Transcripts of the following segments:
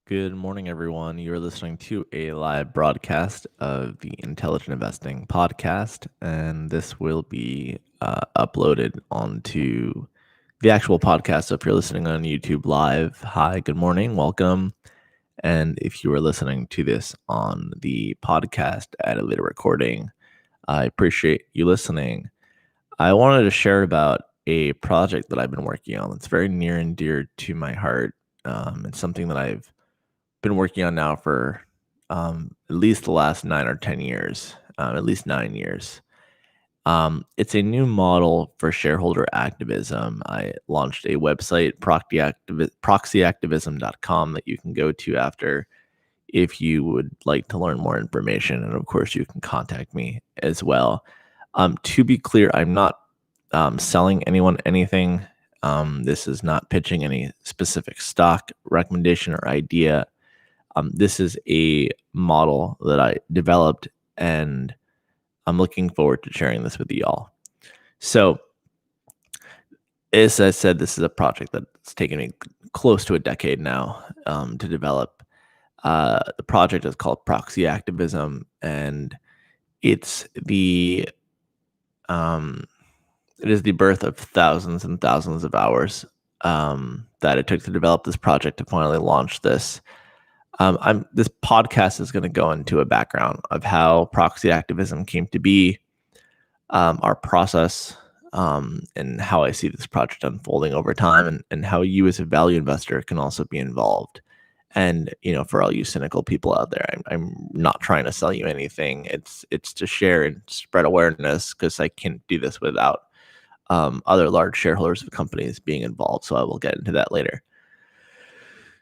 Good morning, everyone. You're listening to a live broadcast of the Intelligent Investing podcast, and this will be uploaded onto the actual podcast. So if you're listening on YouTube live, hi, good morning, welcome. And if you are listening to this on the podcast at a later recording, I appreciate you listening. I wanted to share about a project that I've been working on that's very near and dear to my heart. It's something that I've been working on now for at least the last 9 or 10 years, at least 9 years. It's a new model for shareholder activism. I launched a website, ProxyActivism.com, that you can go to after if you would like to learn more information. And of course, you can contact me as well. To be clear, I'm not selling anyone anything. This is not pitching any specific stock recommendation or idea. This is a model that I developed, and I'm looking forward to sharing this with you all. So, as I said, this is a project that's taken me close to a decade now to develop. The project is called ProxyActivism, and it's the it is the birth of thousands and thousands of hours that it took to develop this project to finally launch this. This podcast is going to go into a background of how proxy activism came to be, our process, and how I see this project unfolding over time, and how you as a value investor can also be involved. And for all you cynical people out there, I'm not trying to sell you anything. It's to share and spread awareness, because I can't do this without other large shareholders of companies being involved. So I will get into that later.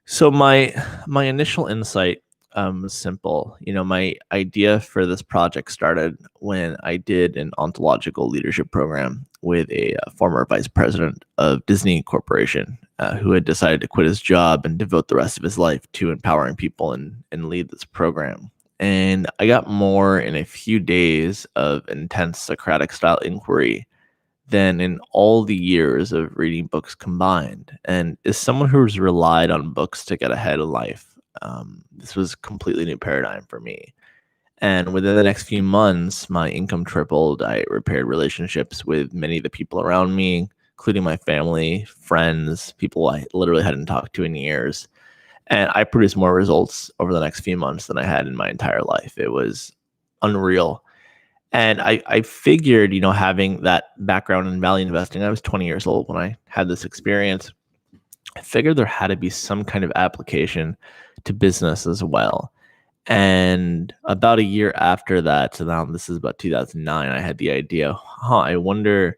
So my initial insight was simple. My idea for this project started when I did an ontological leadership program with a former vice president of Disney Corporation who had decided to quit his job and devote the rest of his life to empowering people and lead this program. And I got more in a few days of intense Socratic style inquiry than in all the years of reading books combined. And as someone who's relied on books to get ahead in life, this was a completely new paradigm for me. And within the next few months, my income tripled. I repaired relationships with many of the people around me, including my family, friends, people I literally hadn't talked to in years. And I produced more results over the next few months than I had in my entire life. It was unreal. And I figured, having that background in value investing, I was 20 years old when I had this experience. I figured there had to be some kind of application to business as well. And about a year after that, so now this is about 2009, I had the idea, I wonder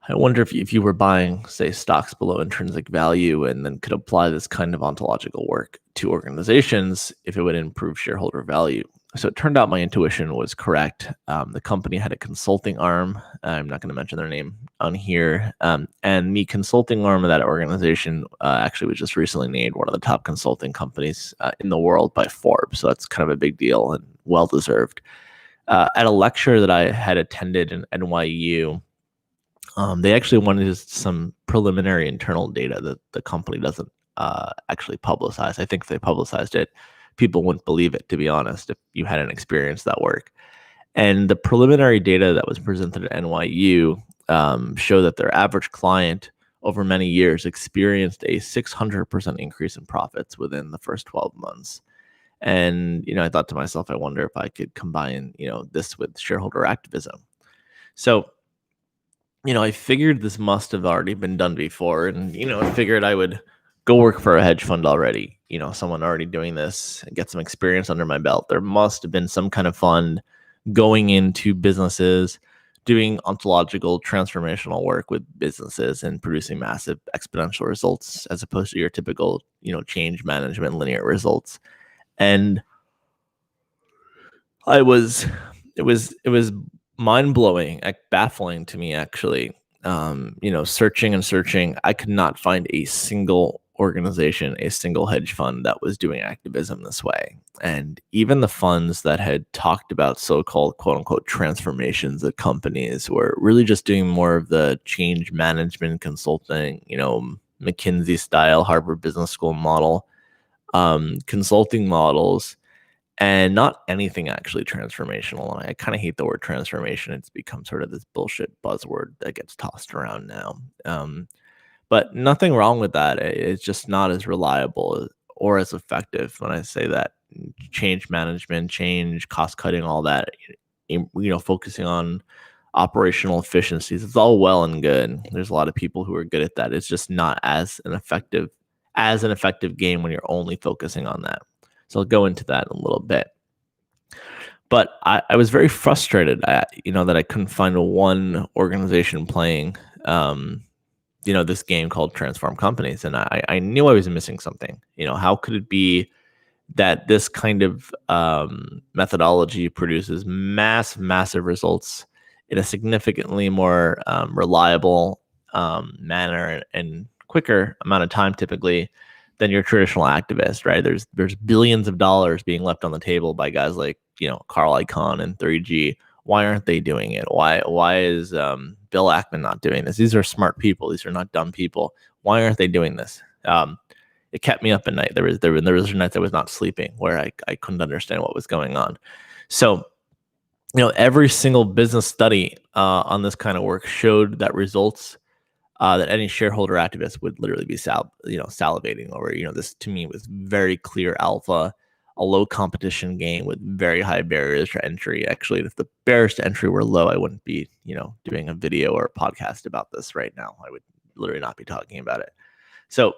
if you were buying, say, stocks below intrinsic value and then could apply this kind of ontological work to organizations, if it would improve shareholder value. So it turned out my intuition was correct. The company had a consulting arm. I'm not going to mention their name on here. And the consulting arm of that organization actually was just recently named one of the top consulting companies in the world by Forbes. So that's kind of a big deal and well-deserved. At a lecture that I had attended in NYU, they actually wanted some preliminary internal data that the company doesn't actually publicize. I think if they publicized it, people wouldn't believe it, to be honest, if you hadn't experienced that work. And the preliminary data that was presented at NYU showed that their average client over many years experienced a 600% increase in profits within the first 12 months. And, I thought to myself, I wonder if I could combine, this with shareholder activism. So, I figured this must have already been done before, and, I figured I would go work for a hedge fund already, someone already doing this and get some experience under my belt. There must have been some kind of fund going into businesses, doing ontological transformational work with businesses and producing massive exponential results as opposed to your typical, change management linear results. And it was mind-blowing, baffling to me, actually. Searching and searching, I could not find a single organization, a single hedge fund that was doing activism this way. And even the funds that had talked about so-called quote unquote transformations at companies were really just doing more of the change management consulting, McKinsey style Harvard Business School model. consulting models, and not anything actually transformational. And I kind of hate the word transformation. It's become sort of this bullshit buzzword that gets tossed around now. But nothing wrong with that. It's just not as reliable or as effective. When I say that, change management, change, cost cutting, all that, focusing on operational efficiencies, it's all well and good. There's a lot of people who are good at that. It's just not as an effective game when you're only focusing on that. So I'll go into that in a little bit. But I was very frustrated that I couldn't find one organization playing this game called Transform Companies. And I knew I was missing something. How could it be that this kind of methodology produces massive results in a significantly more reliable manner and quicker amount of time typically than your traditional activist, right? There's billions of dollars being left on the table by guys like Carl Icahn and 3G. Why aren't they doing it? Why is Bill Ackman not doing this? These are smart people. These are not dumb people. Why aren't they doing this? It kept me up at night. There was nights I was not sleeping where I couldn't understand what was going on. So, every single business study on this kind of work showed that results that any shareholder activist would literally be salivating over. This to me was very clear alpha, a low competition game with very high barriers to entry. Actually, if the barriers to entry were low, I wouldn't be, doing a video or a podcast about this right now. I would literally not be talking about it. So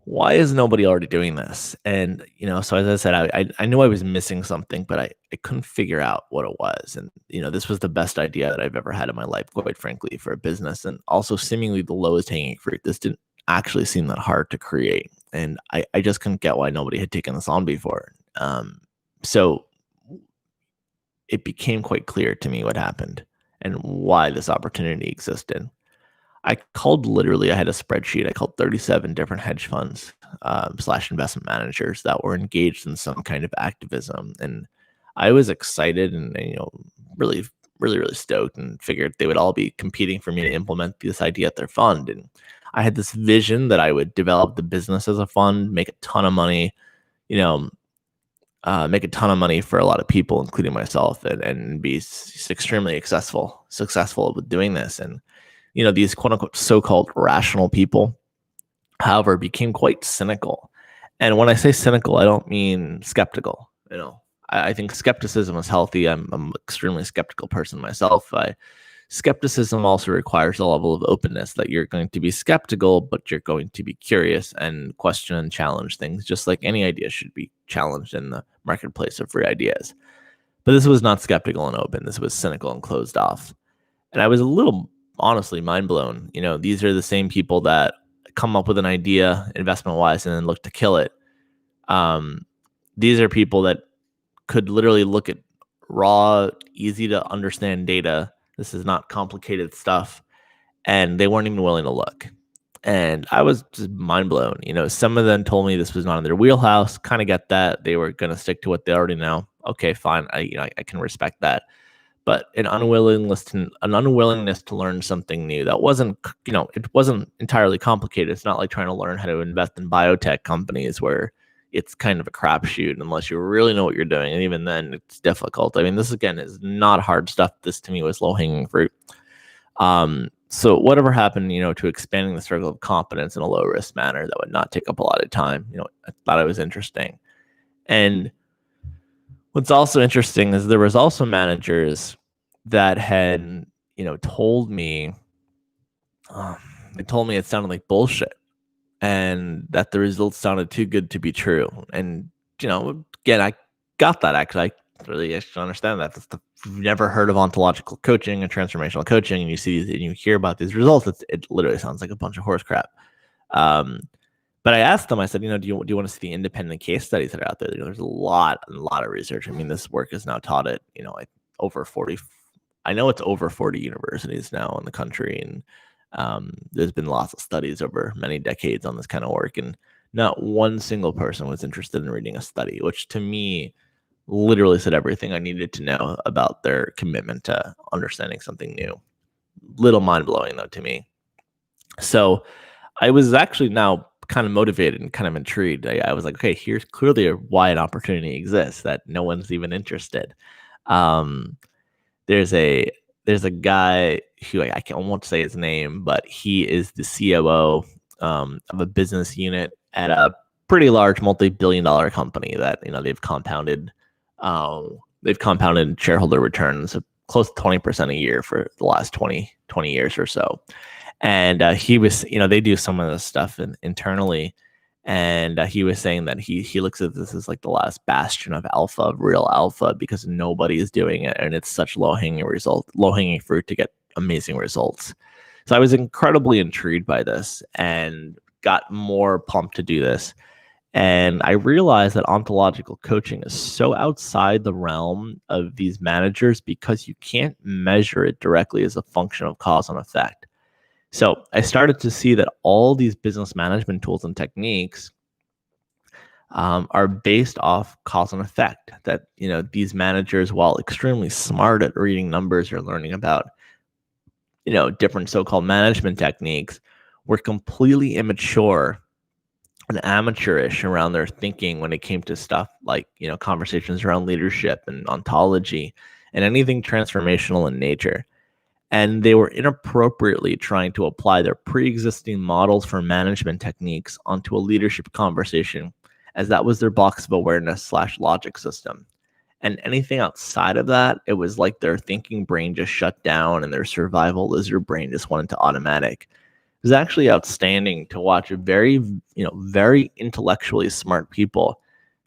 why is nobody already doing this? And, so as I said, I knew I was missing something, but I couldn't figure out what it was. And, this was the best idea that I've ever had in my life, quite frankly, for a business, and also seemingly the lowest hanging fruit. This didn't actually seem that hard to create. And I just couldn't get why nobody had taken this on before. So it became quite clear to me what happened and why this opportunity existed. I had a spreadsheet. I called 37 different hedge funds / investment managers that were engaged in some kind of activism. And I was excited and really, really, really stoked, and figured they would all be competing for me to implement this idea at their fund. And I had this vision that I would develop the business as a fund, make a ton of money, make a ton of money for a lot of people, including myself, and be extremely successful with doing this. And these quote unquote so-called rational people, however, became quite cynical. And when I say cynical, I don't mean skeptical. I think skepticism is healthy. I'm an extremely skeptical person myself. Skepticism also requires a level of openness, that you're going to be skeptical, but you're going to be curious and question and challenge things, just like any idea should be challenged in the marketplace of free ideas. But this was not skeptical and open. This was cynical and closed off. And I was a little, honestly, mind blown. These are the same people that come up with an idea investment wise and then look to kill it. These are people that could literally look at raw, easy to understand data. This is not complicated stuff. And they weren't even willing to look. And I was just mind blown. Some of them told me this was not in their wheelhouse. Kind of get that. They were going to stick to what they already know. Okay, fine. I can respect that. But an unwillingness to learn something new that wasn't, it wasn't entirely complicated. It's not like trying to learn how to invest in biotech companies where it's kind of a crapshoot unless you really know what you're doing. And even then, it's difficult. I mean, this again is not hard stuff. This to me was low hanging fruit. So whatever happened, to expanding the circle of competence in a low risk manner that would not take up a lot of time, I thought it was interesting. And what's also interesting is there was also managers that had, told me it sounded like bullshit and that the results sounded too good to be true. And, again, I got that actually. I should understand that. If you've never heard of ontological coaching and transformational coaching, and you hear about these results, it literally sounds like a bunch of horse crap. But I asked them, I said, do you want to see the independent case studies that are out there? There's a lot of research. I mean, this work is now taught at, over 40. I know it's over 40 universities now in the country. And there's been lots of studies over many decades on this kind of work. And not one single person was interested in reading a study, which to me literally said everything I needed to know about their commitment to understanding something new. Little mind blowing though to me. So I was actually now kind of motivated and kind of intrigued. I was like, okay, here's clearly why an opportunity exists that no one's even interested. Um, there's a guy who I won't say his name, but he is the COO of a business unit at a pretty large multi-billion-dollar company that they've compounded shareholder returns of close to 20% a year for the last 20 years or so. And he was, they do some of this stuff internally. And he was saying that he looks at this as like the last bastion of real alpha, because nobody is doing it. And it's such low hanging fruit to get amazing results. So I was incredibly intrigued by this and got more pumped to do this. And I realized that ontological coaching is so outside the realm of these managers because you can't measure it directly as a function of cause and effect. So I started to see that all these business management tools and techniques are based off cause and effect. That these managers, while extremely smart at reading numbers or learning about different so-called management techniques, were completely immature and amateurish around their thinking when it came to stuff like conversations around leadership and ontology and anything transformational in nature. And they were inappropriately trying to apply their pre-existing models for management techniques onto a leadership conversation, as that was their box of awareness / logic system. And anything outside of that, it was like their thinking brain just shut down and their survival lizard brain just went into automatic. It was actually outstanding to watch very intellectually smart people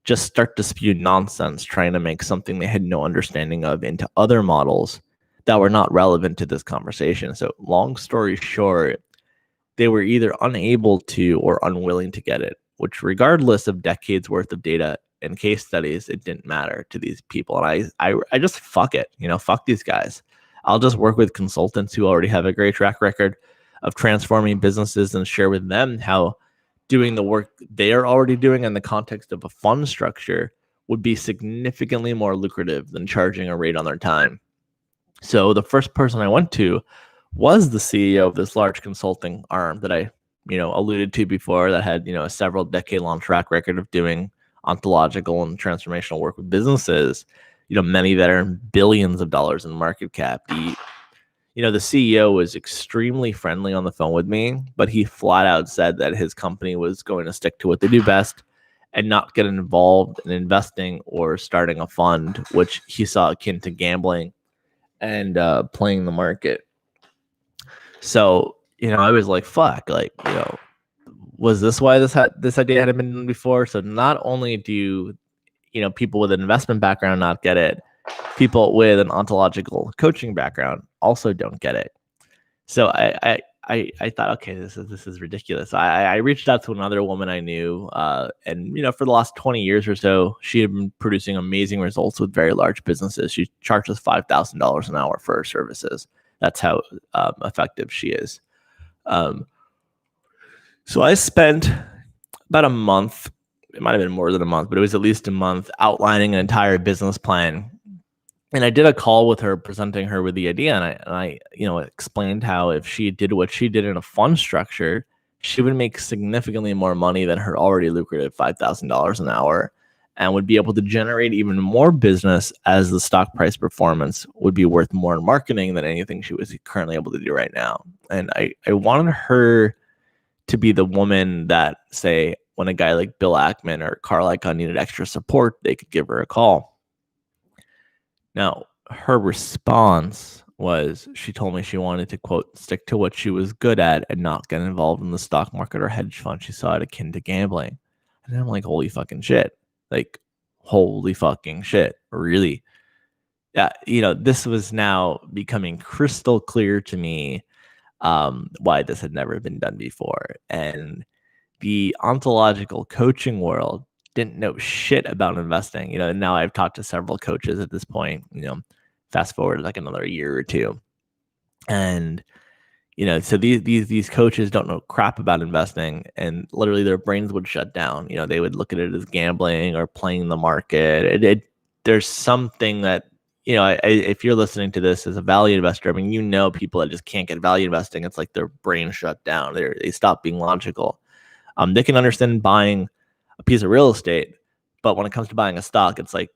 just start to spew nonsense, trying to make something they had no understanding of into other models that were not relevant to this conversation. So long story short, they were either unable to or unwilling to get it, which regardless of decades worth of data and case studies, it didn't matter to these people. And I just fuck it, fuck these guys. I'll just work with consultants who already have a great track record of transforming businesses and share with them how doing the work they are already doing in the context of a fund structure would be significantly more lucrative than charging a rate on their time. So the first person I went to was the CEO of this large consulting arm that I, alluded to before, that had, a several decade-long track record of doing ontological and transformational work with businesses, many that are in billions of dollars in market cap. The CEO was extremely friendly on the phone with me, but he flat out said that his company was going to stick to what they do best and not get involved in investing or starting a fund, which he saw akin to gambling and playing the market. So I was like, fuck, was this why this idea hadn't been done before? So not only do people with an investment background not get it, people with an ontological coaching background also don't get it. So I thought, okay, this is ridiculous. I reached out to another woman I knew, and for the last 20 years or so, she had been producing amazing results with very large businesses. She charges $5,000 an hour for her services. That's how effective she is. So I spent about a month. It might have been more than a month, but it was at least a month outlining an entire business plan. And I did a call with her, presenting her with the idea, and I explained how if she did what she did in a fund structure, she would make significantly more money than her already lucrative $5,000 an hour, and would be able to generate even more business as the stock price performance would be worth more in marketing than anything she was currently able to do right now. And I wanted her to be the woman that, say, when a guy like Bill Ackman or Carl Icahn needed extra support, they could give her a call. Now, her response was, she told me she wanted to, quote, stick to what she was good at and not get involved in the stock market or hedge fund. She saw it akin to gambling. And I'm like, holy fucking shit. Like, holy fucking shit. Really? Yeah, this was now becoming crystal clear to me why this had never been done before. And the ontological coaching world didn't know shit about investing. Now I've talked to several coaches at this point, fast forward like another year or two. And, so these coaches don't know crap about investing, and literally their brains would shut down. They would look at it as gambling or playing the market. There's something that, if you're listening to this as a value investor, I mean, people that just can't get value investing. It's like their brain shut down. They stop being logical. They can understand buying a piece of real estate, but when it comes to buying a stock, it's like,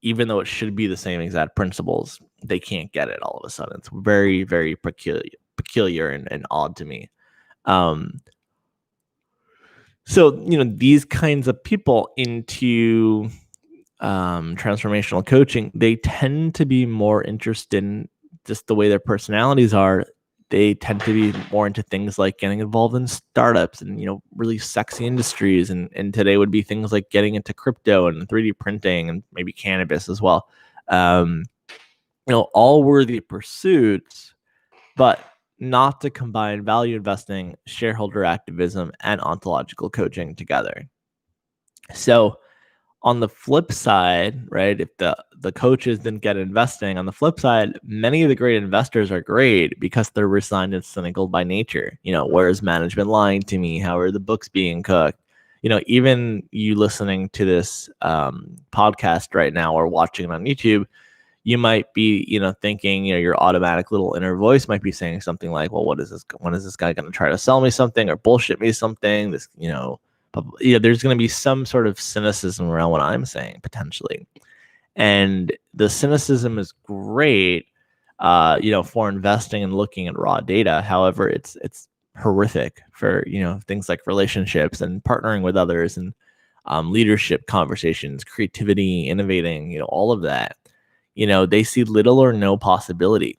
even though it should be the same exact principles, they can't get it all of a sudden. It's very, very peculiar and odd to me. So, these kinds of people into transformational coaching, they tend to be more interested in just the way their personalities are. They tend to be more into things like getting involved in startups and, really sexy industries. And today would be things like getting into crypto and 3D printing and maybe cannabis as well. All worthy pursuits, but not to combine value investing, shareholder activism, and ontological coaching together. So on the flip side, right, if the coaches didn't get investing, on the flip side, many of the great investors are great because they're resigned and cynical by nature. Where is management lying to me? How are the books being cooked? Even you listening to this podcast right now or watching it on YouTube, you might be, thinking, your automatic little inner voice might be saying something like, well, when is this guy going to try to sell me something or bullshit me something? There's going to be some sort of cynicism around what I'm saying potentially. And the cynicism is great, for investing and looking at raw data. However, it's horrific for, things like relationships and partnering with others and leadership conversations, creativity, innovating, all of that. They see little or no possibility.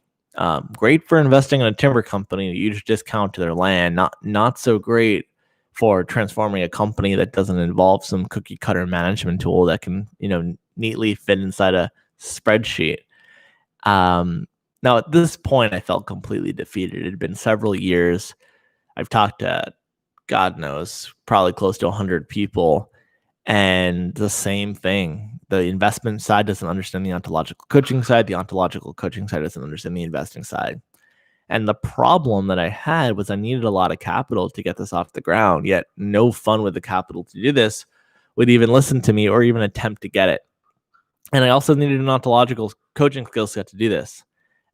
Great for investing in a timber company, a huge discount to their land. Not so great for transforming a company that doesn't involve some cookie cutter management tool that can, neatly fit inside a spreadsheet. Now at this point, I felt completely defeated. It had been several years. I've talked to, God knows, probably close to 100 people, and the same thing. The investment side doesn't understand the ontological coaching side. The ontological coaching side doesn't understand the investing side. And the problem that I had was I needed a lot of capital to get this off the ground, yet no fund with the capital to do this would even listen to me or even attempt to get it. And I also needed an ontological coaching skill set to do this.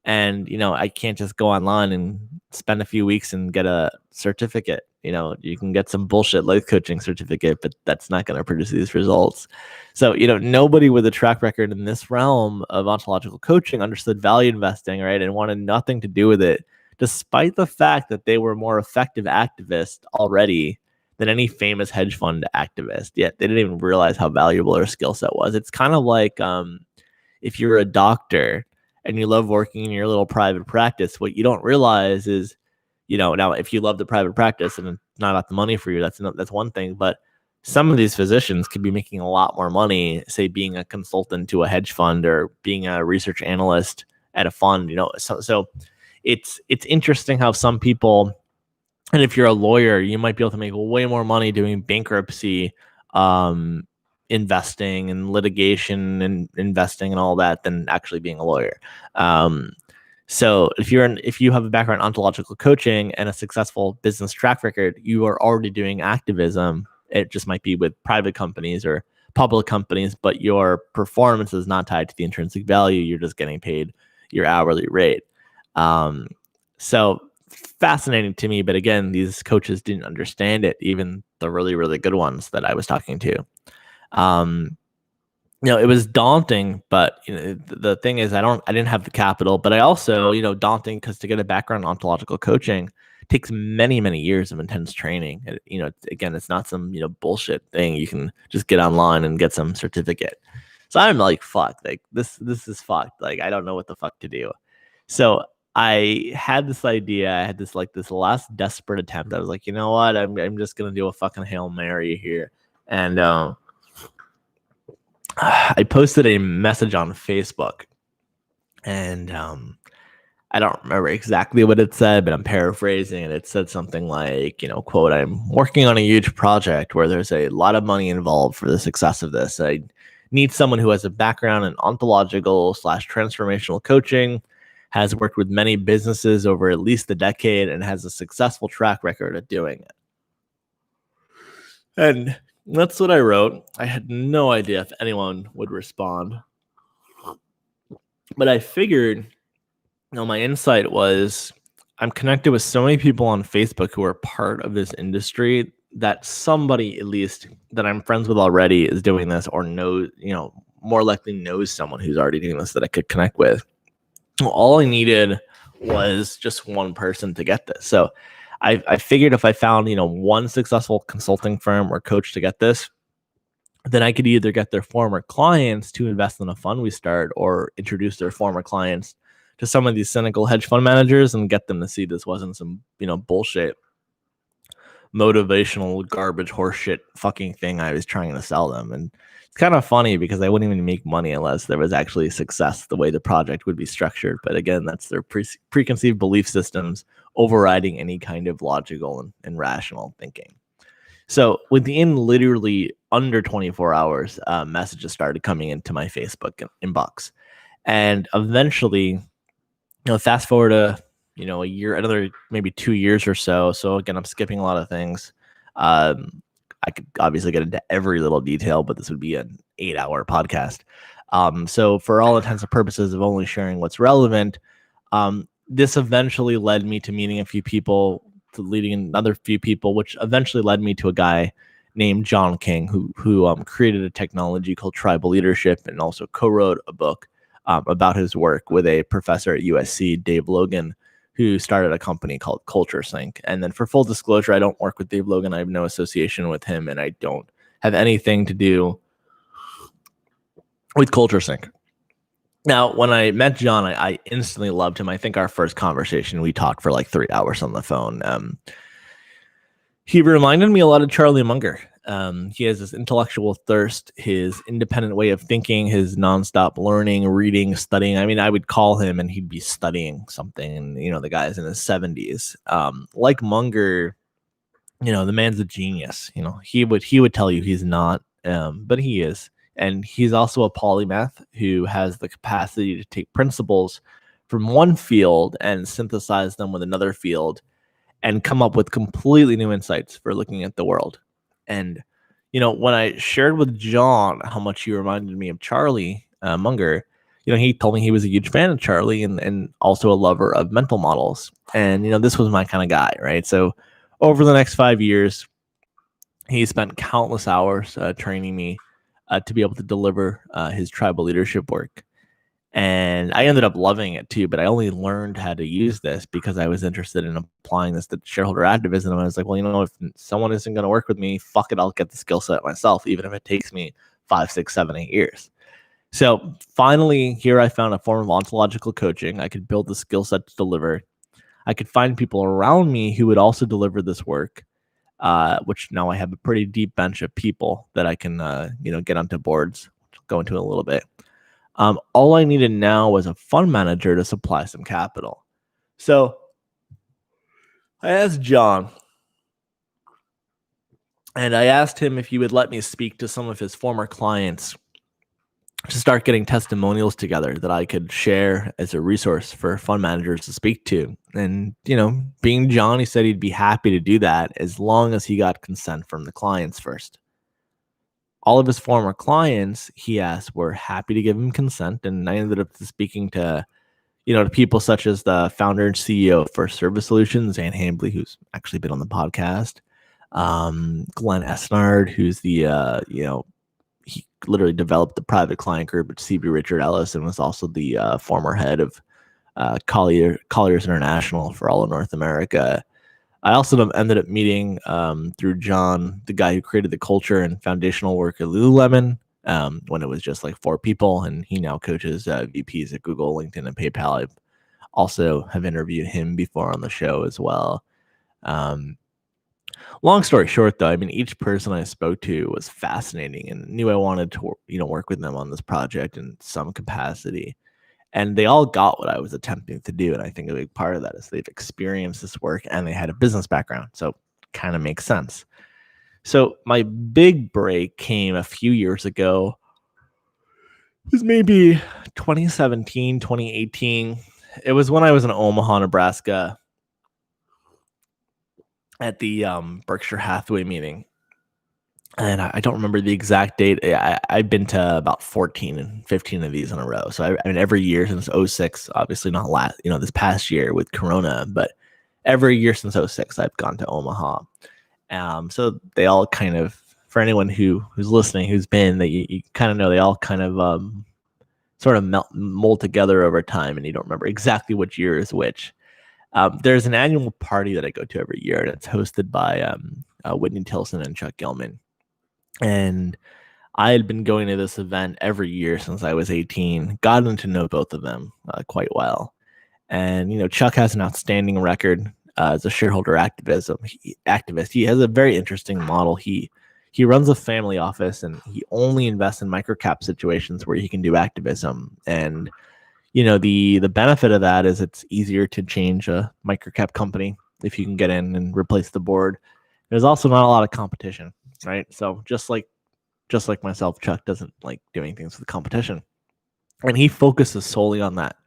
And, I can't just go online and spend a few weeks and get a certificate. You can get some bullshit life coaching certificate, but that's not going to produce these results. So, nobody with a track record in this realm of ontological coaching understood value investing, right? And wanted nothing to do with it, despite the fact that they were more effective activists already than any famous hedge fund activist. Yet they didn't even realize how valuable their skill set was. It's kind of like if you're a doctor and you love working in your little private practice, what you don't realize is, now if you love the private practice and it's not got the money for you, that's one thing. But some of these physicians could be making a lot more money, say being a consultant to a hedge fund or being a research analyst at a fund. So it's interesting how some people, and if you're a lawyer, you might be able to make way more money doing bankruptcy, investing and litigation and investing and all that than actually being a lawyer. So if you have a background in ontological coaching and a successful business track record, you are already doing activism. It just might be with private companies or public companies, but your performance is not tied to the intrinsic value. You're just getting paid your hourly rate. So fascinating to me, but again, these coaches didn't understand it, even the really, really good ones that I was talking to. It was daunting, but the thing is, I didn't have the capital, but I also, daunting because to get a background in ontological coaching takes many, many years of intense training. Again, it's not some, bullshit thing. You can just get online and get some certificate. So I'm like, fuck, like this is fucked. Like, I don't know what the fuck to do. So I had this idea. I had this last desperate attempt. I was like, you know what? I'm just going to do a fucking Hail Mary here. And, I posted a message on Facebook, and I don't remember exactly what it said, but I'm paraphrasing, and it said something like, quote, "I'm working on a huge project where there's a lot of money involved for the success of this. I need someone who has a background in ontological/transformational coaching, has worked with many businesses over at least a decade, and has a successful track record of doing it." And that's what I wrote. I had no idea if anyone would respond. But I figured, my insight was I'm connected with so many people on Facebook who are part of this industry that somebody, at least that I'm friends with already, is doing this, or knows, more likely knows someone who's already doing this that I could connect with. All I needed was just one person to get this. So I figured if I found, one successful consulting firm or coach to get this, then I could either get their former clients to invest in a fund we start, or introduce their former clients to some of these cynical hedge fund managers and get them to see this wasn't some, bullshit, motivational garbage horseshit fucking thing I was trying to sell them. And it's kind of funny because I wouldn't even make money unless there was actually success the way the project would be structured. But again, that's their preconceived belief systems overriding any kind of logical and rational thinking. So within literally under 24 hours, messages started coming into my Facebook inbox. And eventually, fast forward to, a year, another maybe 2 years or so. So again, I'm skipping a lot of things. I could obviously get into every little detail, but this would be an 8-hour podcast. So for all intents and purposes of only sharing what's relevant, this eventually led me to meeting a few people, to leading another few people, which eventually led me to a guy named John King, who created a technology called tribal leadership, and also co-wrote a book about his work with a professor at USC, Dave Logan, who started a company called Culture Sync. And then, for full disclosure, I don't work with Dave Logan. I have no association with him, and I don't have anything to do with Culture Sync. Now, when I met John, I instantly loved him. I think our first conversation, we talked for like 3 hours on the phone. He reminded me a lot of Charlie Munger. He has this intellectual thirst, his independent way of thinking, his nonstop learning, reading, studying. I mean, I would call him and he'd be studying something, and the guy's in his 70s. Like Munger, the man's a genius. He would tell you he's not, but he is. And he's also a polymath who has the capacity to take principles from one field and synthesize them with another field and come up with completely new insights for looking at the world. And, when I shared with John how much he reminded me of Charlie Munger, he told me he was a huge fan of Charlie and also a lover of mental models. And, this was my kind of guy, right? So over the next 5 years, he spent countless hours training me to be able to deliver his tribal leadership work. And I ended up loving it too, but I only learned how to use this because I was interested in applying this to shareholder activism. And I was like, well, if someone isn't going to work with me, fuck it, I'll get the skill set myself, even if it takes me 5, 6, 7, 8 years. So finally, here I found a form of ontological coaching. I could build the skill set to deliver. I could find people around me who would also deliver this work. Which now I have a pretty deep bench of people that I can, get onto boards, which I'll go into in a little bit. All I needed now was a fund manager to supply some capital. So I asked John, and I asked him if he would let me speak to some of his former clients to start getting testimonials together that I could share as a resource for fund managers to speak to. And, being John, he said he'd be happy to do that as long as he got consent from the clients first. All of his former clients, he asked, were happy to give him consent. And I ended up speaking to, to people such as the founder and CEO of First Service Solutions, Zane Hambley, who's actually been on the podcast, Glenn Esnard, who's the, he literally developed the private client group at CB Richard Ellis and was also the former head of Colliers International for all of North America. I also ended up meeting through John, the guy who created the culture and foundational work at Lululemon when it was just like 4 people, and he now coaches VPs at Google, LinkedIn, and PayPal. I also have interviewed him before on the show as well. Long story short, though, I mean, each person I spoke to was fascinating and knew I wanted to, work with them on this project in some capacity. And they all got what I was attempting to do. And I think a big part of that is they've experienced this work and they had a business background. So it kind of makes sense. So my big break came a few years ago. It was maybe 2017, 2018. It was when I was in Omaha, Nebraska at the Berkshire Hathaway meeting. And I don't remember the exact date. I've been to about 14 and 15 of these in a row. So I mean, every year since 06, obviously not this past year with Corona, but every year since 06, I've gone to Omaha. So they all kind of, for anyone who's listening, who's been, that you kind of know, they all kind of sort of mold together over time, and you don't remember exactly which year is which. There's an annual party that I go to every year, and it's hosted by Whitney Tilson and Chuck Gilman. And I had been going to this event every year since I was 18, gotten to know both of them quite well. And, Chuck has an outstanding record as a shareholder activist. He has a very interesting model. He runs a family office, and he only invests in microcap situations where he can do activism. And, the benefit of that is it's easier to change a microcap company if you can get in and replace the board. There's also not a lot of competition, right? So just like myself, Chuck doesn't like doing things with competition, and he focuses solely on that.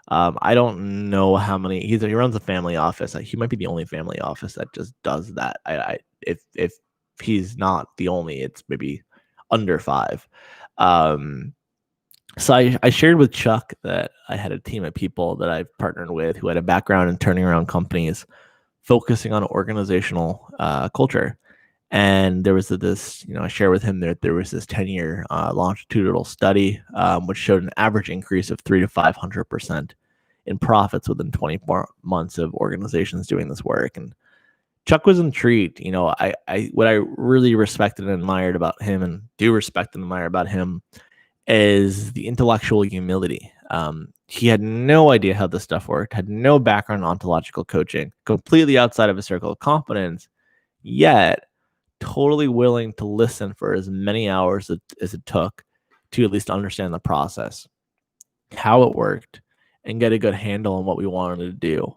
I don't know how many. He runs a family office. He might be the only family office that just does that. If he's not the only, it's maybe under 5. So I shared with Chuck that I had a team of people that I've partnered with who had a background in turning around companies, focusing on organizational culture. And there was this, I shared with him that there was this 10-year longitudinal study, which showed an average increase of 300 to 500% in profits within 24 months of organizations doing this work. And Chuck was intrigued. What I really respected and admired about him, and do respect and admire about him, is the intellectual humility. He had no idea how this stuff worked, had no background in ontological coaching, completely outside of his circle of competence, yet totally willing to listen for as many hours as it took to at least understand the process, how it worked, and get a good handle on what we wanted to do.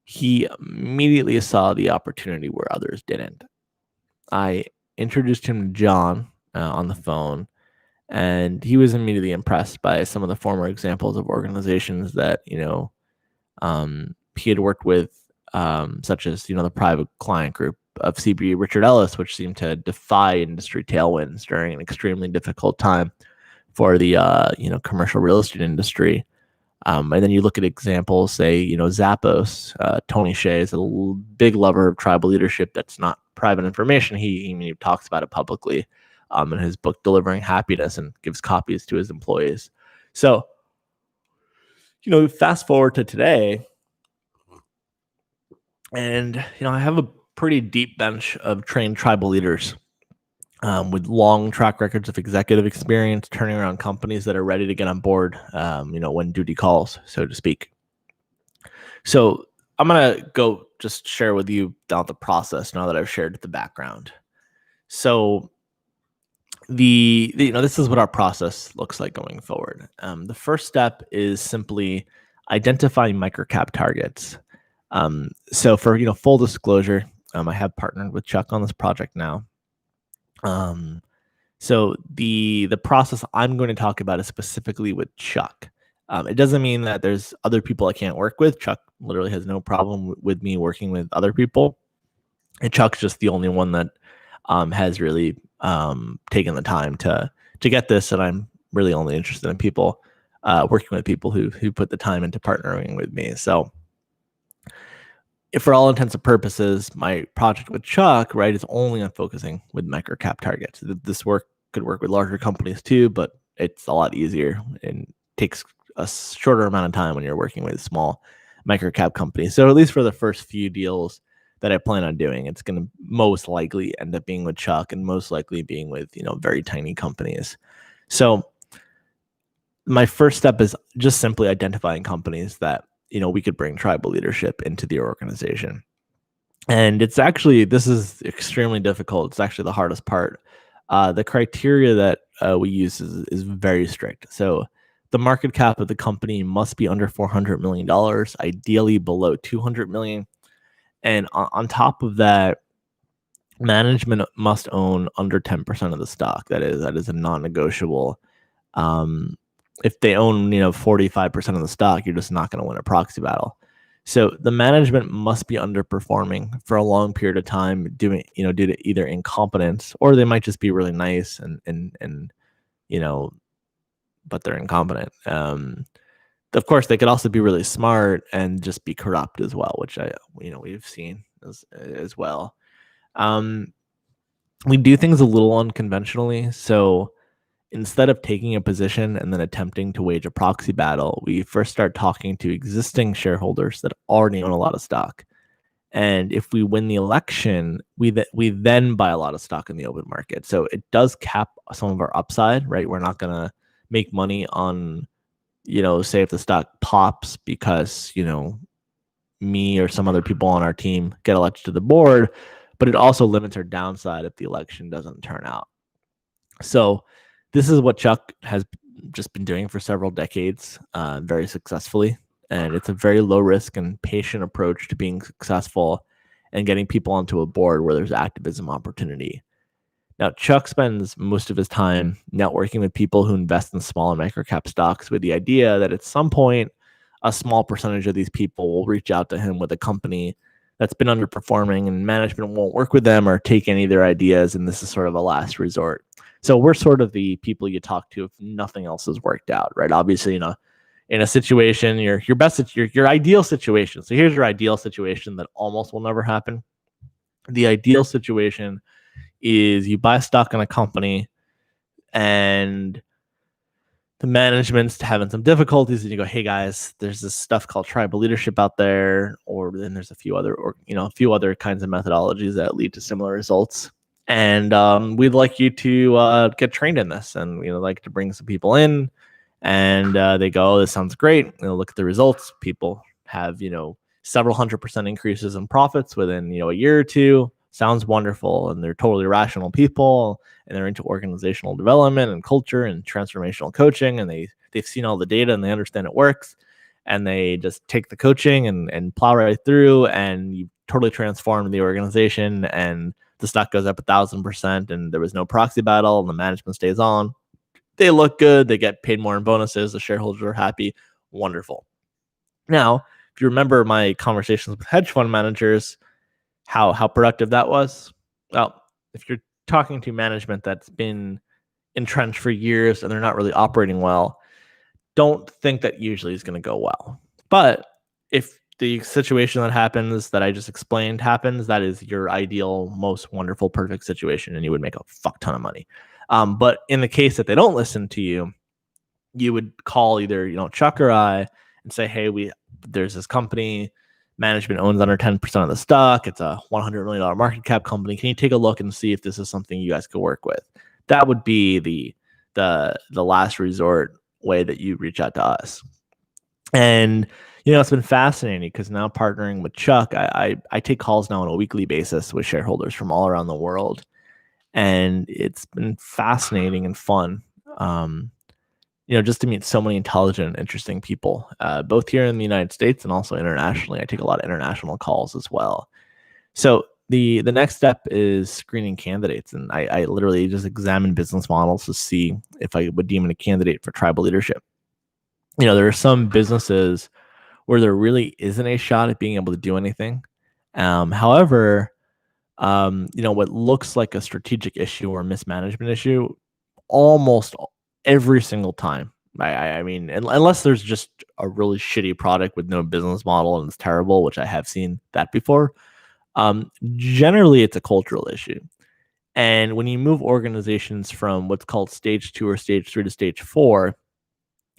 He immediately saw the opportunity where others didn't. I introduced him to John on the phone, and he was immediately impressed by some of the former examples of organizations that he had worked with, such as the private client group of CB Richard Ellis, which seemed to defy industry tailwinds during an extremely difficult time for the commercial real estate industry. And then you look at examples, say Zappos. Tony Hsieh is a big lover of tribal leadership. That's not private information. He talks about it publicly in his book Delivering Happiness, and gives copies to his employees. So fast forward to today, and I have a pretty deep bench of trained tribal leaders with long track records of executive experience, turning around companies that are ready to get on board, when duty calls, so to speak. So I'm going to go just share with you down the process now that I've shared the background. So this is what our process looks like going forward. The first step is simply identifying microcap targets. So for full disclosure, I have partnered with Chuck on this project now. So the process I'm going to talk about is specifically with Chuck. It doesn't mean that there's other people I can't work with. Chuck literally has no problem with me working with other people, and Chuck's just the only one that has really taken the time to get this. And I'm really only interested in people working with people who put the time into partnering with me. So, if for all intents and purposes, my project with Chuck, right, is only on focusing with microcap targets. This work could work with larger companies too, but it's a lot easier and takes a shorter amount of time when you're working with small microcap companies. So at least for the first few deals that I plan on doing, it's going to most likely end up being with Chuck, and most likely being with very tiny companies. So my first step is just simply identifying companies that we could bring tribal leadership into the organization. And this is extremely difficult. It's actually the hardest part. The criteria that we use is very strict. So the market cap of the company must be under $400 million, ideally below $200 million. And on top of that, management must own under 10% of the stock. That is a non-negotiable. If they own 45% of the stock, you're just not going to win a proxy battle. So the management must be underperforming for a long period of time, due to either incompetence, or they might just be really nice and but they're incompetent. Of course, they could also be really smart and just be corrupt as well, which we've seen as well. We do things a little unconventionally. So instead of taking a position and then attempting to wage a proxy battle, we first start talking to existing shareholders that already own a lot of stock. And if we win the election, we then buy a lot of stock in the open market. So it does cap some of our upside, right? We're not going to make money on, say if the stock pops because, me or some other people on our team get elected to the board, but it also limits our downside if the election doesn't turn out. So this is what Chuck has just been doing for several decades, very successfully. And it's a very low risk and patient approach to being successful and getting people onto a board where there's activism opportunity. Now, Chuck spends most of his time networking with people who invest in small and microcap stocks with the idea that at some point, a small percentage of these people will reach out to him with a company that's been underperforming and management won't work with them or take any of their ideas. And this is sort of a last resort. So we're sort of the people you talk to if nothing else has worked out, right? Obviously, in a situation, your ideal situation. So here's your ideal situation that almost will never happen. The ideal situation is you buy stock in a company and the management's having some difficulties, and you go, "Hey guys, there's this stuff called tribal leadership out there," or then there's a few other kinds of methodologies that lead to similar results. And we'd like you to get trained in this, and like to bring some people in. And they go, "Oh, this sounds great." Look at the results. People have several 100% increases in profits within a year or two. Sounds wonderful, and they're totally rational people, and they're into organizational development and culture and transformational coaching, and they've seen all the data and they understand it works, and they just take the coaching and plow right through, and you totally transform the organization, and the stock goes up 1,000%, and there was no proxy battle, and the management stays on. They look good, they get paid more in bonuses, the shareholders are happy, wonderful. Now, if you remember my conversations with hedge fund managers, how productive that was. Well, if you're talking to management that's been entrenched for years and they're not really operating well, don't think that usually is going to go well. But if the situation that happens that I just explained happens, that is your ideal, most wonderful, perfect situation, and you would make a fuck ton of money. But in the case that they don't listen to you, you would call either Chuck or I and say, "Hey, there's this company. Management owns under 10% of the stock. It's a $100 million market cap company. Can you take a look and see if this is something you guys could work with?" That would be the last resort way that you reach out to us. And it's been fascinating because now partnering with Chuck, I take calls now on a weekly basis with shareholders from all around the world, and it's been fascinating and fun. Just to meet so many intelligent and interesting people, both here in the United States and also internationally. I take a lot of international calls as well. So the next step is screening candidates, and I literally just examine business models to see if I would deem a candidate for tribal leadership. There are some businesses where there really isn't a shot at being able to do anything. However, what looks like a strategic issue or mismanagement issue, almost every single time. I mean, unless there's just a really shitty product with no business model and it's terrible, which I have seen that before. Generally, it's a cultural issue. And when you move organizations from what's called stage 2 or stage 3 to stage 4,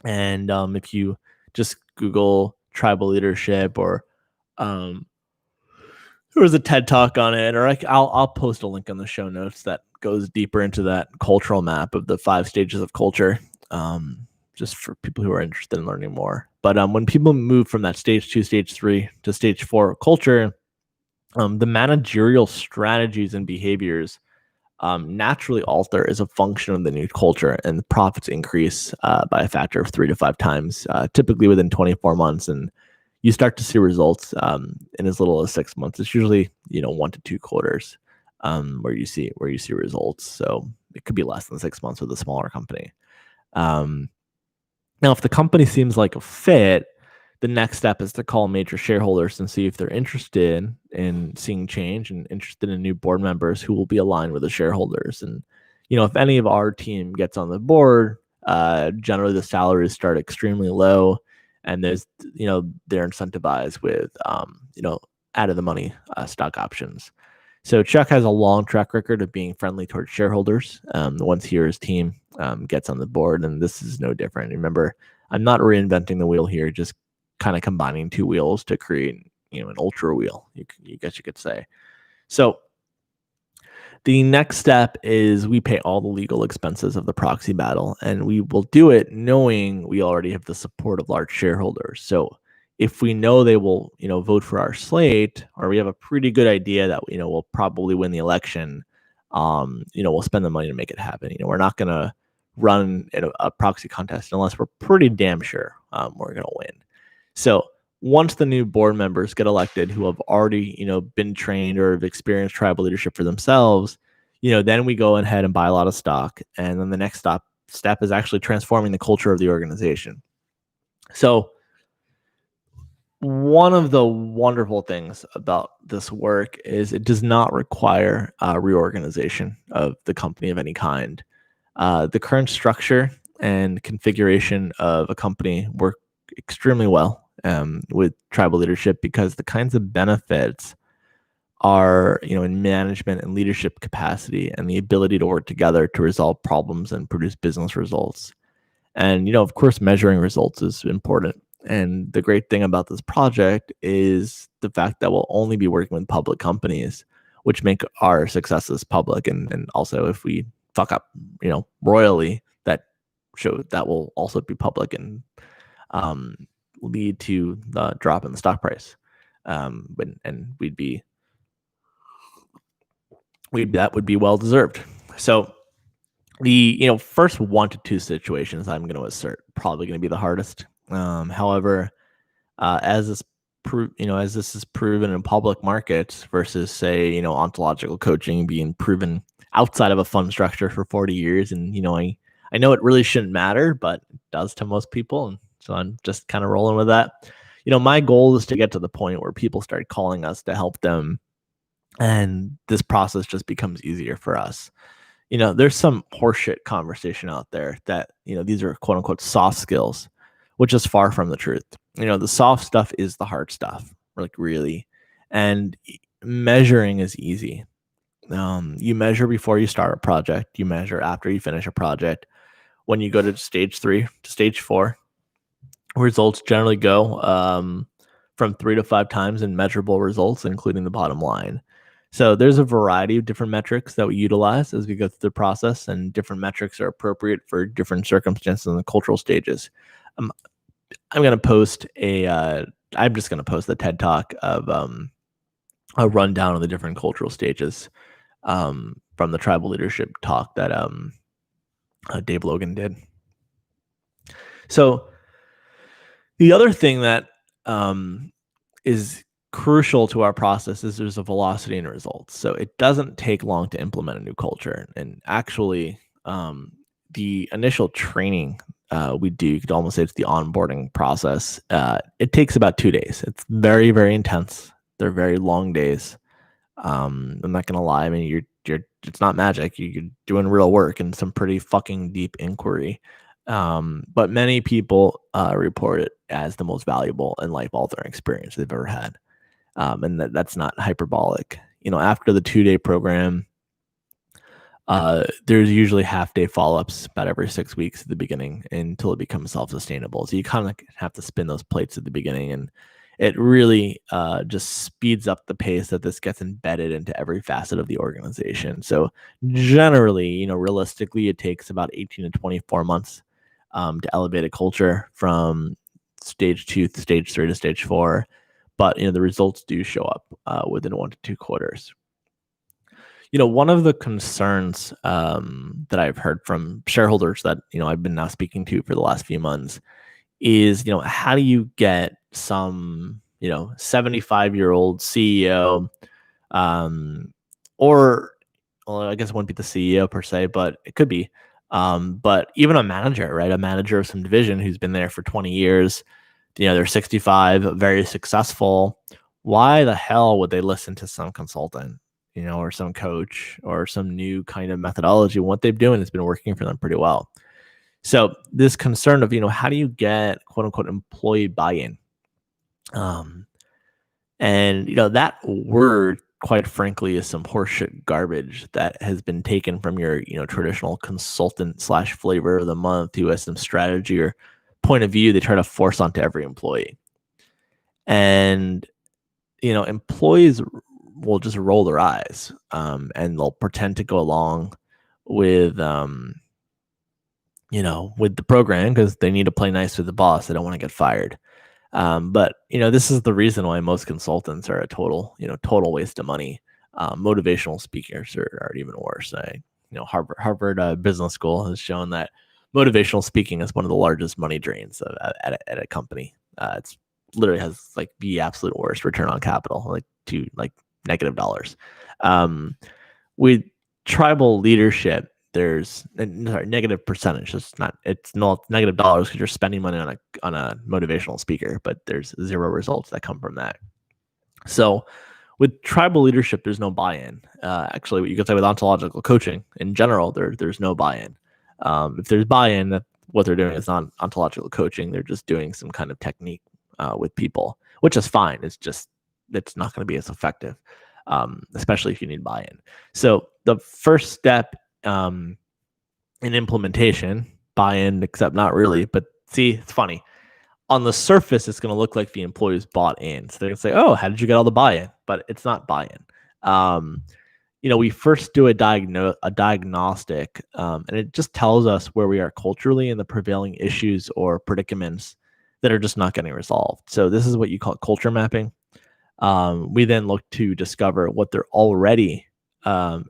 and if you just Google tribal leadership, or there was a TED talk on it, or I'll post a link on the show notes that goes deeper into that cultural map of the 5 stages of culture, just for people who are interested in learning more. But when people move from that stage 2, stage 3 to stage 4 culture, the managerial strategies and behaviors naturally alter as a function of the new culture, and the profits increase by a factor of 3 to 5 times, typically within 24 months. And you start to see results in as little as 6 months. It's usually 1 to 2 quarters where you see results. So it could be less than 6 months with a smaller company. Now, if the company seems like a fit, the next step is to call major shareholders and see if they're interested in seeing change and interested in new board members who will be aligned with the shareholders. And if any of our team gets on the board, generally the salaries start extremely low, and they're incentivized with out of the money stock options. So Chuck has a long track record of being friendly towards shareholders. Once he or his team gets on the board, and this is no different. Remember, I'm not reinventing the wheel here, just kind of combining two wheels to create, an ultra wheel. You guess you could say. So the next step is we pay all the legal expenses of the proxy battle, and we will do it knowing we already have the support of large shareholders. So if we know they will, vote for our slate, or we have a pretty good idea that, we'll probably win the election, we'll spend the money to make it happen. We're not going to run a proxy contest unless we're pretty damn sure we're going to win. So once the new board members get elected who have already, been trained or have experienced tribal leadership for themselves, then we go ahead and buy a lot of stock. And then the next step is actually transforming the culture of the organization. So one of the wonderful things about this work is it does not require reorganization of the company of any kind. The current structure and configuration of a company work extremely well with tribal leadership because the kinds of benefits are, in management and leadership capacity and the ability to work together to resolve problems and produce business results. And, of course, measuring results is important. And the great thing about this project is the fact that we'll only be working with public companies, which make our successes public. And also, if we fuck up, royally, that will also be public and lead to the drop in the stock price. And that would be well deserved. So the first 1 to 2 situations I'm going to assert probably going to be the hardest. However, as this is proven in public markets versus say ontological coaching being proven outside of a fund structure for 40 years, and I know it really shouldn't matter, but it does to most people, and so I'm just kind of rolling with that. My goal is to get to the point where people start calling us to help them, and this process just becomes easier for us. There's some horseshit conversation out there that, these are quote unquote soft skills, which is far from the truth. The soft stuff is the hard stuff, like really. And measuring is easy. You measure before you start a project, you measure after you finish a project. When you go to stage 3 to stage 4, results generally go from 3 to 5 times in measurable results, including the bottom line. So there's a variety of different metrics that we utilize as we go through the process, and different metrics are appropriate for different circumstances and cultural stages. I'm going to post I'm just going to post the TED Talk of a rundown of the different cultural stages from the tribal leadership talk that Dave Logan did. So the other thing that is crucial to our process is there's a velocity in results. So it doesn't take long to implement a new culture. And actually, the initial training we do, you could almost say it's the onboarding process. It takes about 2 days. It's very, very intense. They're very long days. I'm not gonna lie. I mean, it's not magic. You're doing real work and some pretty fucking deep inquiry. But many people report it as the most valuable and life-altering experience they've ever had. And that's not hyperbolic. After the 2-day program, there's usually half-day follow-ups about every 6 weeks at the beginning until it becomes self-sustainable. So you kind of have to spin those plates at the beginning, and it really just speeds up the pace that this gets embedded into every facet of the organization. So generally, realistically, it takes about 18 to 24 months to elevate a culture from stage 2 to stage 3 to stage 4. But the results do show up within 1 to 2 quarters. One of the concerns that I've heard from shareholders that I've been now speaking to for the last few months is how do you get some 75-year-old CEO or well, I guess it wouldn't be the CEO per se, but it could be. But even a manager, right? A manager of some division who's been there for 20 years. They're 65, very successful. Why the hell would they listen to some consultant, or some coach or some new kind of methodology? What they've doing has been working for them pretty well. So this concern of, how do you get quote unquote employee buy-in? And that word quite frankly is some horseshit garbage that has been taken from your traditional consultant / flavor of the month who has some strategy or point of view they try to force onto every employee. And employees will just roll their eyes, and they'll pretend to go along with with the program because they need to play nice with the boss. They don't want to get fired. But this is the reason why most consultants are a total waste of money. Motivational speakers are even worse. Harvard Business School has shown that motivational speaking is one of the largest money drains at a company. It's literally has like the absolute worst return on capital, like to like negative dollars. With tribal leadership, there's negative percentage. It's not negative dollars because you're spending money on a motivational speaker, but there's zero results that come from that. So with tribal leadership, there's no buy-in. Actually, what you could say with ontological coaching in general, there's no buy-in. If there's buy-in, what they're doing is not ontological coaching. They're just doing some kind of technique with people, which is fine. It's not going to be as effective, especially if you need buy-in. So the first step in implementation, buy-in, except not really. But see, it's funny. On the surface, it's going to look like the employees bought in. So they're going to say, "Oh, how did you get all the buy-in?" But it's not buy-in. We first do a diagnostic, and it just tells us where we are culturally and the prevailing issues or predicaments that are just not getting resolved. So this is what you call culture mapping. We then look to discover what there already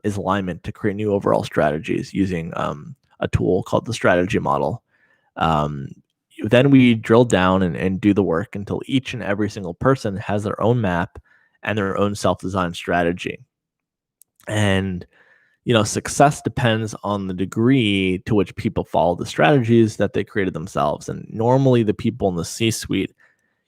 is alignment to create new overall strategies using a tool called the strategy model. Then we drill down and do the work until each and every single person has their own map and their own self-designed strategy. And success depends on the degree to which people follow the strategies that they created themselves. And normally the people in the C-suite,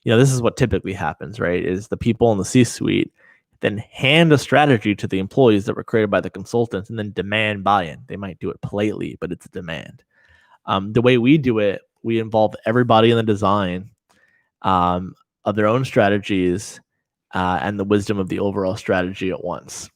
this is what typically happens, right? Is the people in the C-suite then hand a strategy to the employees that were created by the consultants and then demand buy-in. They might do it politely, but it's a demand. The way we do it, we involve everybody in the design of their own strategies and the wisdom of the overall strategy at once.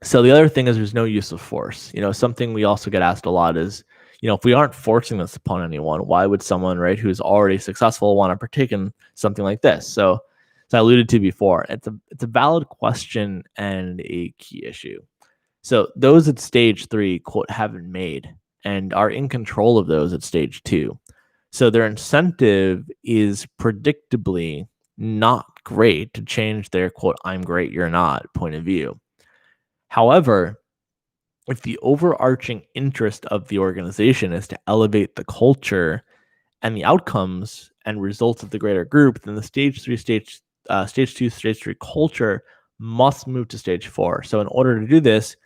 So the other thing is there's no use of force. Something we also get asked a lot is, if we aren't forcing this upon anyone, why would someone, right, who's already successful want to partake in something like this? So as I alluded to before, it's a valid question and a key issue. So those at stage 3, quote, haven't made and are in control of those at stage 2. So their incentive is predictably not great to change their, quote, I'm great, you're not point of view. However, if the overarching interest of the organization is to elevate the culture and the outcomes and results of the greater group, then the stage 2, stage 3 culture must move to stage 4. So in order to do this,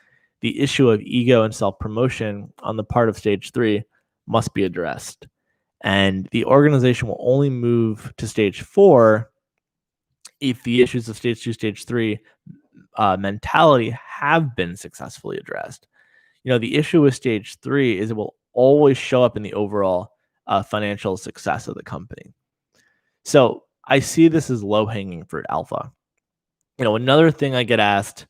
the issue of ego and self-promotion on the part of stage 3 must be addressed. And the organization will only move to stage 4 if the issues of stage 2, stage 3 mentality have been successfully addressed. The issue with stage 3 is it will always show up in the overall financial success of the company. So I see this as low-hanging fruit alpha. Another thing I get asked,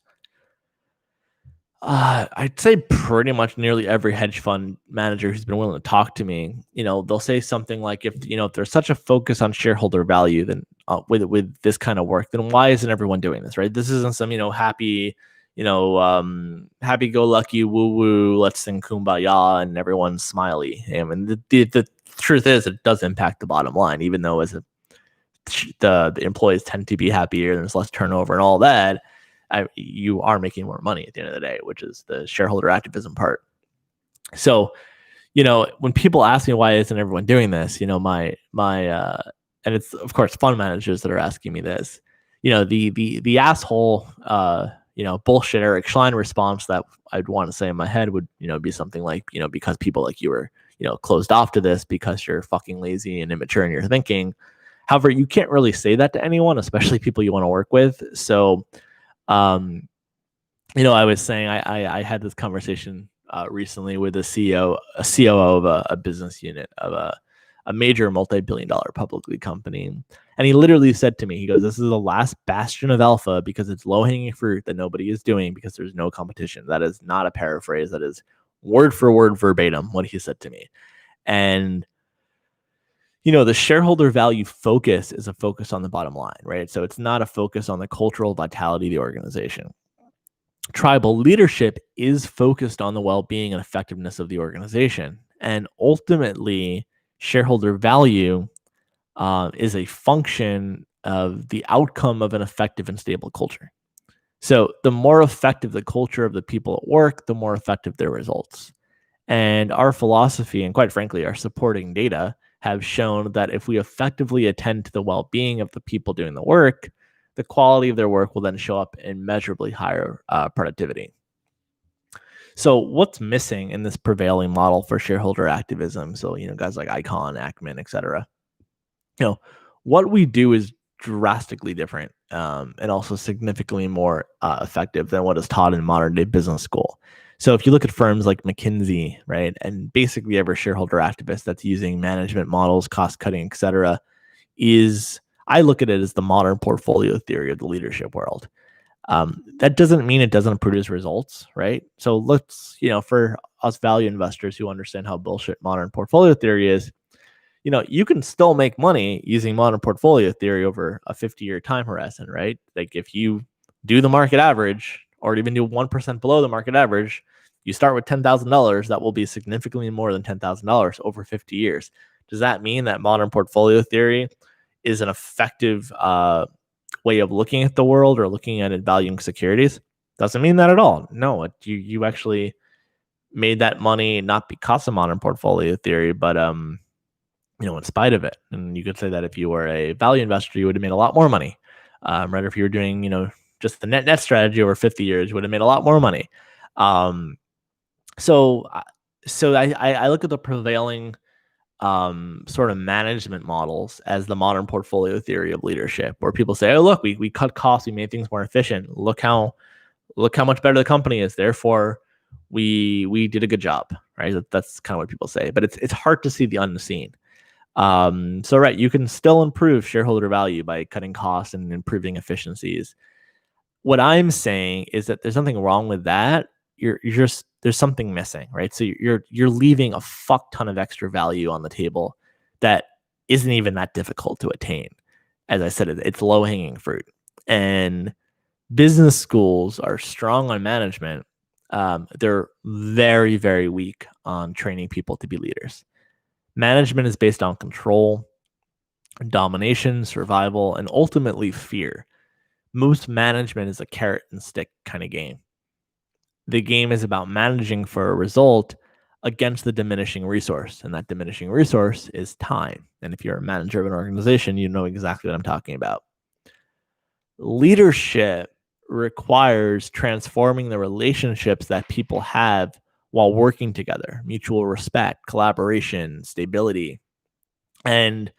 I'd say pretty much nearly every hedge fund manager who's been willing to talk to me, they'll say something like, if there's such a focus on shareholder value, then with this kind of work, then why isn't everyone doing this, right? This isn't some, happy, happy-go-lucky, woo-woo, let's sing Kumbaya, and everyone's smiley. And the truth is, it does impact the bottom line, even though the employees tend to be happier, there's less turnover and all that. You are making more money at the end of the day, which is the shareholder activism part. So, when people ask me why isn't everyone doing this, my and it's of course fund managers that are asking me this, the asshole, bullshit Eric Schleien response that I'd want to say in my head would, be something like, because people like you are, closed off to this because you're fucking lazy and immature in your thinking. However, you can't really say that to anyone, especially people you want to work with. So, I was saying I had this conversation recently with a COO of a business unit of a major multi-billion-dollar publicly company. And he literally said to me, he goes, "This is the last bastion of alpha because it's low-hanging fruit that nobody is doing because there's no competition." That is not a paraphrase. That is word for word verbatim what he said to me. And the shareholder value focus is a focus on the bottom line, right? So it's not a focus on the cultural vitality of the organization. Tribal leadership is focused on the well-being and effectiveness of the organization. And ultimately, shareholder value is a function of the outcome of an effective and stable culture. So the more effective the culture of the people at work, the more effective their results. And our philosophy, and quite frankly, our supporting data have shown that if we effectively attend to the well-being of the people doing the work, the quality of their work will then show up in measurably higher productivity. So what's missing in this prevailing model for shareholder activism? So, guys like Icon, Ackman, et cetera. What we do is drastically different and also significantly more effective than what is taught in modern day business school. So if you look at firms like McKinsey, right, and basically every shareholder activist that's using management models, cost cutting, et cetera, I look at it as the modern portfolio theory of the leadership world. That doesn't mean it doesn't produce results, right? So let's, for us value investors who understand how bullshit modern portfolio theory is, you can still make money using modern portfolio theory over a 50-year time horizon, right? Like if you do the market average or even do 1% below the market average, you start with $10,000, that will be significantly more than $10,000 over 50 years. Does that mean that modern portfolio theory is an effective way of looking at the world or looking at it valuing securities? Doesn't mean that at all. No, you actually made that money not because of modern portfolio theory, but in spite of it. And you could say that if you were a value investor, you would have made a lot more money. Right? If you were doing, just the net strategy over 50 years, you would have made a lot more money. So I look at the prevailing sort of management models as the modern portfolio theory of leadership, where people say, "Oh, look, we cut costs, we made things more efficient. Look how much better the company is. Therefore, we did a good job." Right? That's kind of what people say, but it's hard to see the unseen. So right, you can still improve shareholder value by cutting costs and improving efficiencies. What I'm saying is that there's nothing wrong with that. You're just, there's something missing, right? So you're leaving a fuck ton of extra value on the table that isn't even that difficult to attain. As I said, it's low hanging fruit. And business schools are strong on management. They're very, very weak on training people to be leaders. Management is based on control, domination, survival, and ultimately fear. Most management is a carrot and stick kind of game. The game is about managing for a result against the diminishing resource, and that diminishing resource is time. And if you're a manager of an organization, you know exactly what I'm talking about. Leadership requires transforming the relationships that people have while working together: mutual respect, collaboration, stability. And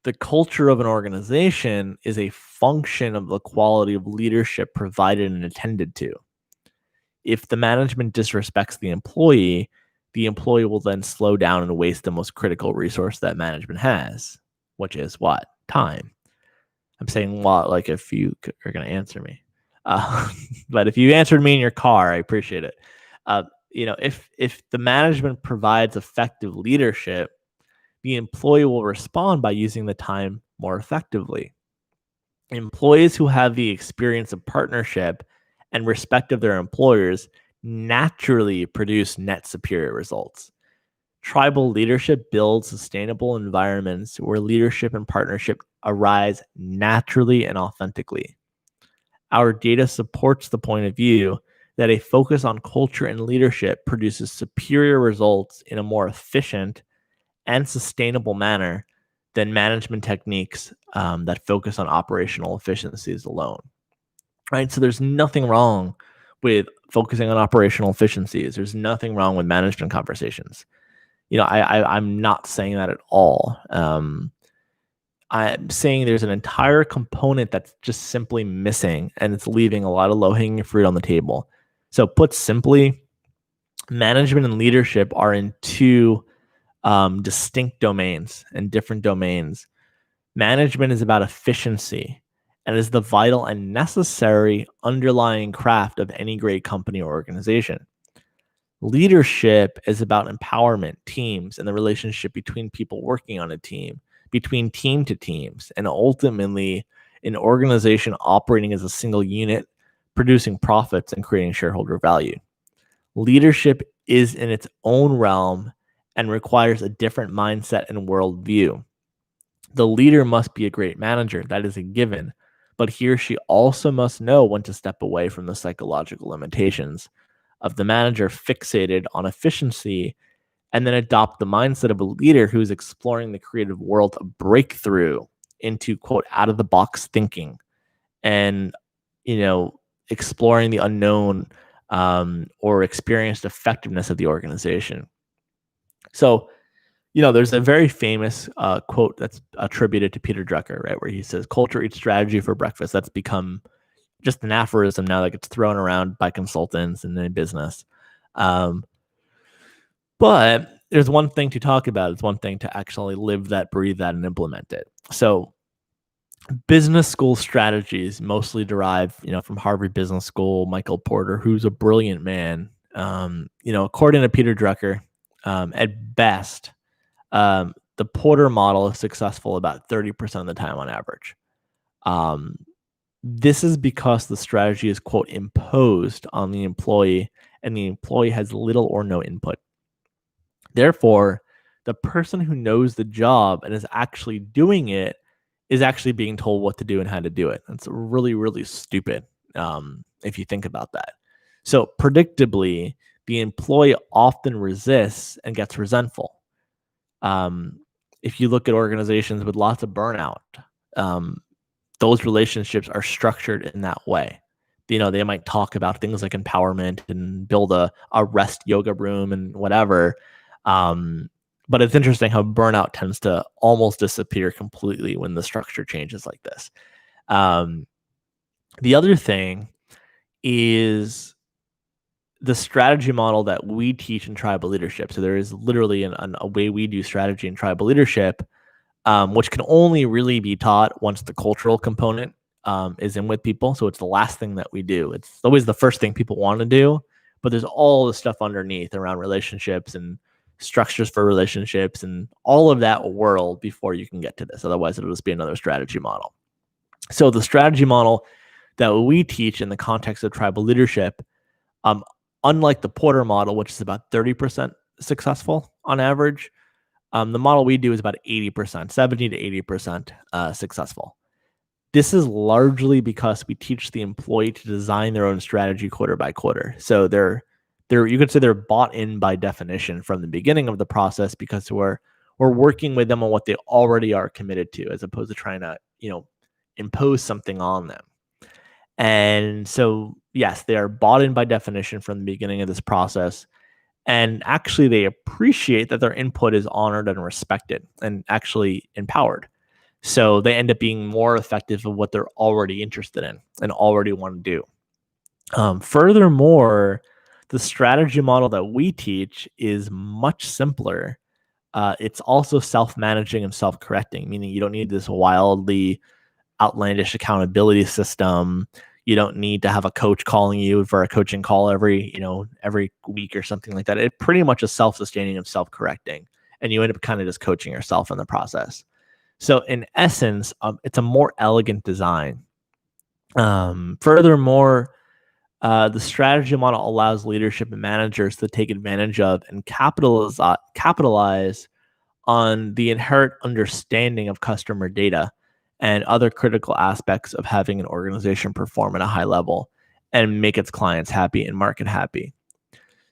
the culture of an organization is a function of the quality of leadership provided and attended to. If the management disrespects the employee will then slow down and waste the most critical resource that management has, which is what? Time. I'm saying what, like if you are going to answer me. But if you answered me in your car, I appreciate it. If the management provides effective leadership, the employee will respond by using the time more effectively. Employees who have the experience of partnership and respect of their employers naturally produce net superior results. Tribal leadership builds sustainable environments where leadership and partnership arise naturally and authentically. Our data supports the point of view that a focus on culture and leadership produces superior results in a more efficient and sustainable manner than management techniques that focus on operational efficiencies alone. Right? So there's nothing wrong with focusing on operational efficiencies. There's nothing wrong with management conversations. I'm not saying that at all. I'm saying there's an entire component that's just simply missing, and it's leaving a lot of low-hanging fruit on the table. So put simply, management and leadership are in two distinct domains and different domains. Management is about efficiency and is the vital and necessary underlying craft of any great company or organization. Leadership is about empowerment, teams, and the relationship between people working on a team, between team to teams, and ultimately an organization operating as a single unit, producing profits and creating shareholder value. Leadership is in its own realm and requires a different mindset and worldview. The leader must be a great manager, that is a given, but he or she also must know when to step away from the psychological limitations of the manager fixated on efficiency and then adopt the mindset of a leader who is exploring the creative world of breakthrough into, quote, out of the box thinking and, exploring the unknown or experienced effectiveness of the organization. So, there's a very famous quote that's attributed to Peter Drucker, right, where he says, "Culture eats strategy for breakfast." That's become just an aphorism now that gets thrown around by consultants and in business. But there's one thing to talk about. It's one thing to actually live that, breathe that, and implement it. So business school strategies mostly derive, from Harvard Business School, Michael Porter, who's a brilliant man. According to Peter Drucker, at best, the Porter model is successful about 30% of the time on average. This is because the strategy is, quote, imposed on the employee and the employee has little or no input. Therefore, the person who knows the job and is actually doing it is actually being told what to do and how to do it. It's really, really stupid if you think about that. So predictably, the employee often resists and gets resentful. If you look at organizations with lots of burnout, those relationships are structured in that way. They might talk about things like empowerment and build a rest yoga room and whatever. But it's interesting how burnout tends to almost disappear completely when the structure changes like this. The other thing is the strategy model that we teach in tribal leadership. So there is literally a way we do strategy in tribal leadership, which can only really be taught once the cultural component is in with people. So it's the last thing that we do. It's always the first thing people want to do, but there's all the stuff underneath around relationships and structures for relationships and all of that world before you can get to this. Otherwise, it'll just be another strategy model. So the strategy model that we teach in the context of tribal leadership, unlike the Porter model, which is about 30% successful on average, the model we do is about 80%, 70 to 80% successful. This is largely because we teach the employee to design their own strategy quarter by quarter. So you could say they're bought in by definition from the beginning of the process because we're working with them on what they already are committed to, as opposed to trying to, impose something on them. And so, yes, they are bought in by definition from the beginning of this process. And actually, they appreciate that their input is honored and respected and actually empowered. So they end up being more effective of what they're already interested in and already want to do. Furthermore, the strategy model that we teach is much simpler. It's also self-managing and self-correcting, meaning you don't need this wildly outlandish accountability system. You don't need to have a coach calling you for a coaching call every week or something like that. It pretty much is self-sustaining and self-correcting, and you end up kind of just coaching yourself in the process. So in essence, it's a more elegant design. Furthermore, the strategy model allows leadership and managers to take advantage of and capitalize on the inherent understanding of customer data and other critical aspects of having an organization perform at a high level and make its clients happy and market happy.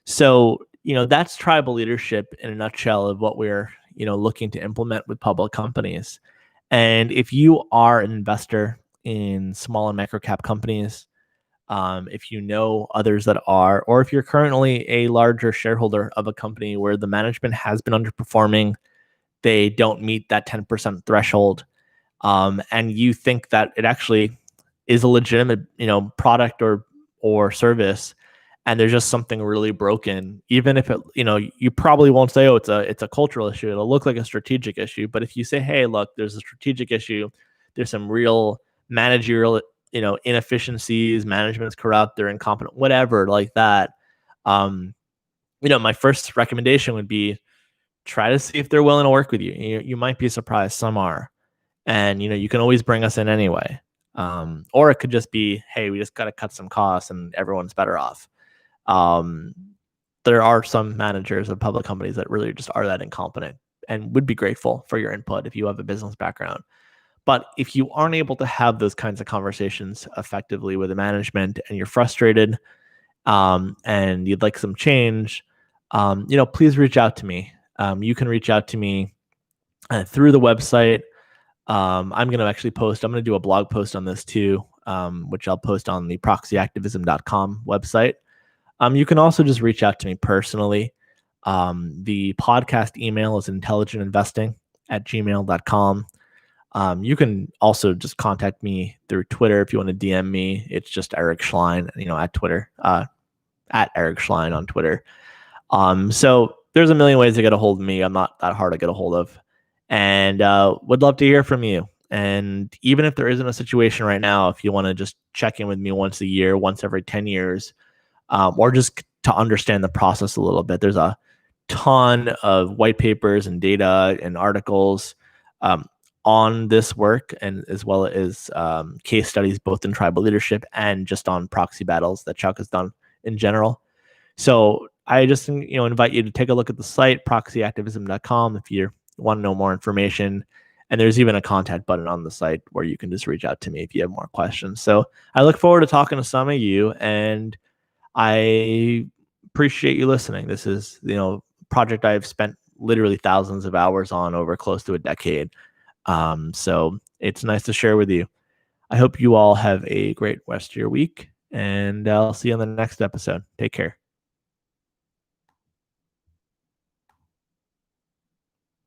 So, that's tribal leadership in a nutshell of what we're, looking to implement with public companies. And if you are an investor in small and micro cap companies, if you know others that are, or if you're currently a larger shareholder of a company where the management has been underperforming, they don't meet that 10% threshold, and you think that it actually is a legitimate, product or service, and there's just something really broken, even if it, you probably won't say, oh, it's a cultural issue. It'll look like a strategic issue. But if you say, hey, look, there's a strategic issue, there's some real managerial, inefficiencies, management's corrupt, they're incompetent, whatever, like that. My first recommendation would be try to see if they're willing to work with you. You might be surprised, some are. And you can always bring us in anyway. Or it could just be, hey, we just got to cut some costs and everyone's better off. There are some managers of public companies that really just are that incompetent and would be grateful for your input if you have a business background. But if you aren't able to have those kinds of conversations effectively with the management and you're frustrated, and you'd like some change, please reach out to me. You can reach out to me through the website. I'm going to actually I'm going to do a blog post on this too, which I'll post on the ProxyActivism.com website. You can also just reach out to me personally. The podcast email is intelligentinvesting@gmail.com. You can also just contact me through Twitter if you want to DM me. It's just Eric Schleien, at Twitter, at Eric Schleien on Twitter. So there's a million ways to get a hold of me. I'm not that hard to get a hold of, and would love to hear from you. And even if there isn't a situation right now, if you want to just check in with me once a year, once every 10 years, or just to understand the process a little bit, there's a ton of white papers and data and articles on this work, and as well as case studies both in tribal leadership and just on proxy battles that Chuck has done in general. So I just invite you to take a look at the site, ProxyActivism.com, if you want to know more information. And there's even a contact button on the site where you can just reach out to me if you have more questions. So I look forward to talking to some of you, and I appreciate you listening. This is, a project I've spent literally thousands of hours on over close to a decade. So it's nice to share with you. I hope you all have a great rest of your week, and I'll see you on the next episode. Take care.